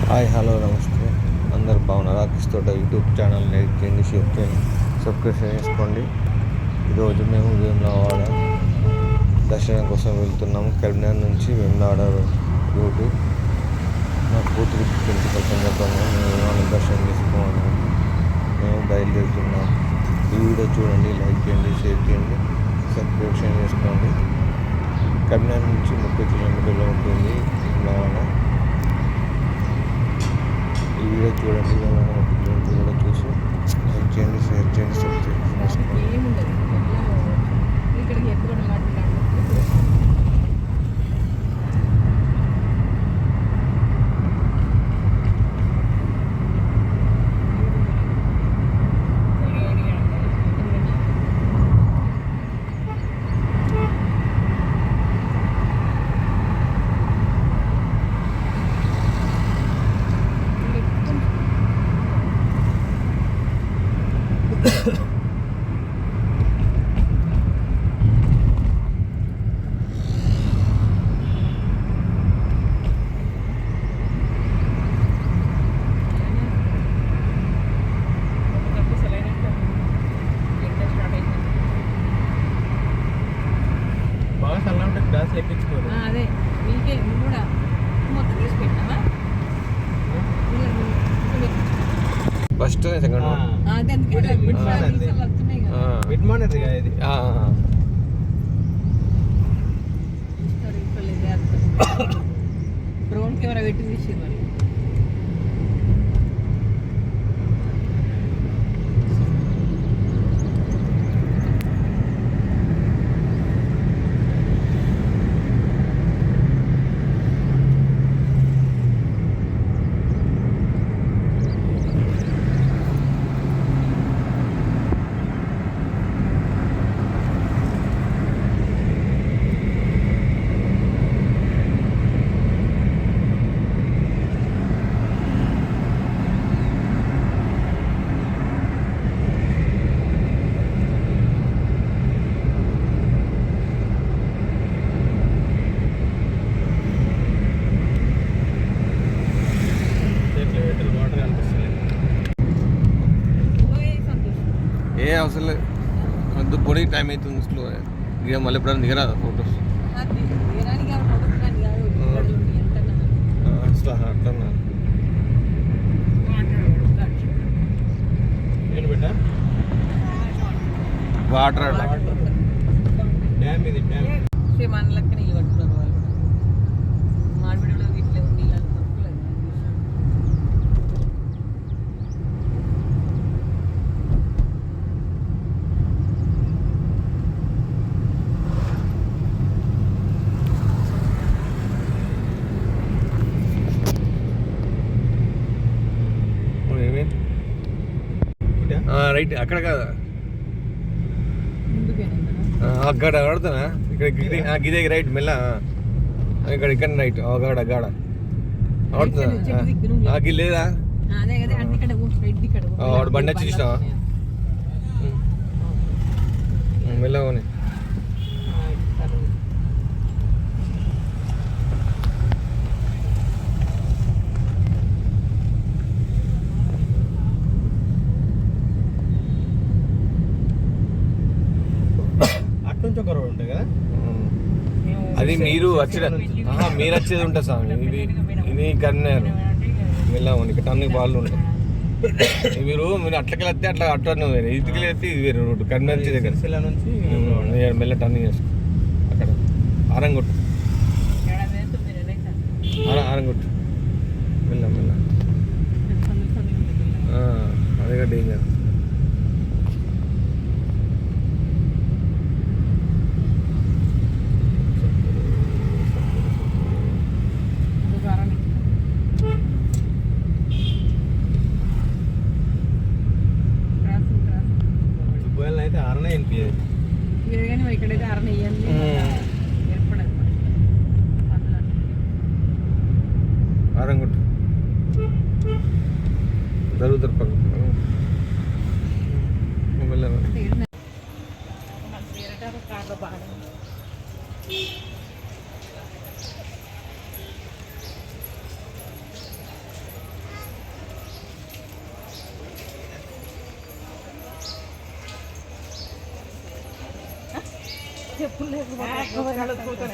Hi hello నమస్తే అందరు బాగున్నారు. రాకేష్ తోట యూట్యూబ్ ఛానల్ లైక్ చేయండి, షేర్ చేయండి, సబ్స్క్రైబ్ చేసుకోండి. ఈరోజు మేము వేములవాడ దర్శనం కోసం వెళ్తున్నాము. కరీంనగర్ నుంచి వేములవాడ రూటు. మా కూతురు ప్రిన్సిపల్ సందర్భంగా మేము దర్శనం చేసుకోవాలి. మేము బయలుదేరుతున్నాం. ఈ వీడియో చూడండి, లైక్ చేయండి, షేర్ చేయండి, సబ్స్క్రైబ్ చేసుకోండి. కరీంనగర్ నుంచి 30 కిలోమీటర్లు ఉంటుంది వేములవాడ. ఈ వీడియో చూడండి, కూడా చూసి లైక్ చేయండి, షేర్ చేయండి, సబ్స్క్రైబ్ చేసుకోండి. అదే మీకే కూడా మొత్తం తీసి పెట్టినావా? ఫస్ట్ సెకండ్ డ్రోన్ కెమెరా పెట్టి తీసి మరి ఏ అవసరం లేదు. వద్దు పొడి టైం అవుతుంది. స్లో ఇక మళ్ళీ ఎప్పుడైనా దిగరాదా ఫొటోస్? అట్లా వాటర్ డ్యామ్ ఇది డ్యామ్ లెక్క నీళ్ళు పట్టుకున్నారు వాళ్ళు. మామిడిలో ఇట్లా నీళ్ళు రైట్ అక్కడ కాదా, అక్కడ పడుతున్నా ఇక్కడ గిదే రైట్ మెల్ల ఇక్కడ రైట్ గాడ అవుతుందా లేదా? వాడు బండి వచ్చి చూసినావా? మెల్లగానే అది మీరు వచ్చేది ఉంటుంది స్వామి. ఇది కరీంనగర్ వెళ్ళాము. ఇక్కడ టన్ను బాళ్ళు ఉంటాయి. మీరు అట్లకెళ్ళి వస్తే అట్లా వేరే, ఇటుకెళ్ళి వస్తే ఇది వేరే రోడ్డు. కరీంనగర్ నుంచి దగ్గర నుంచి మెల్ల టర్నింగ్ చేసుకో. అక్కడ ఆరంగొట్టు మెల్ల అదే డేంజర్. అయితే అరణ అనిపించదు, ఇక్కడైతే అరణ ఏర్పడదు. ఆరంగుట్టు జరుగుతారు పక్కన చెప్పులు లేకపోతే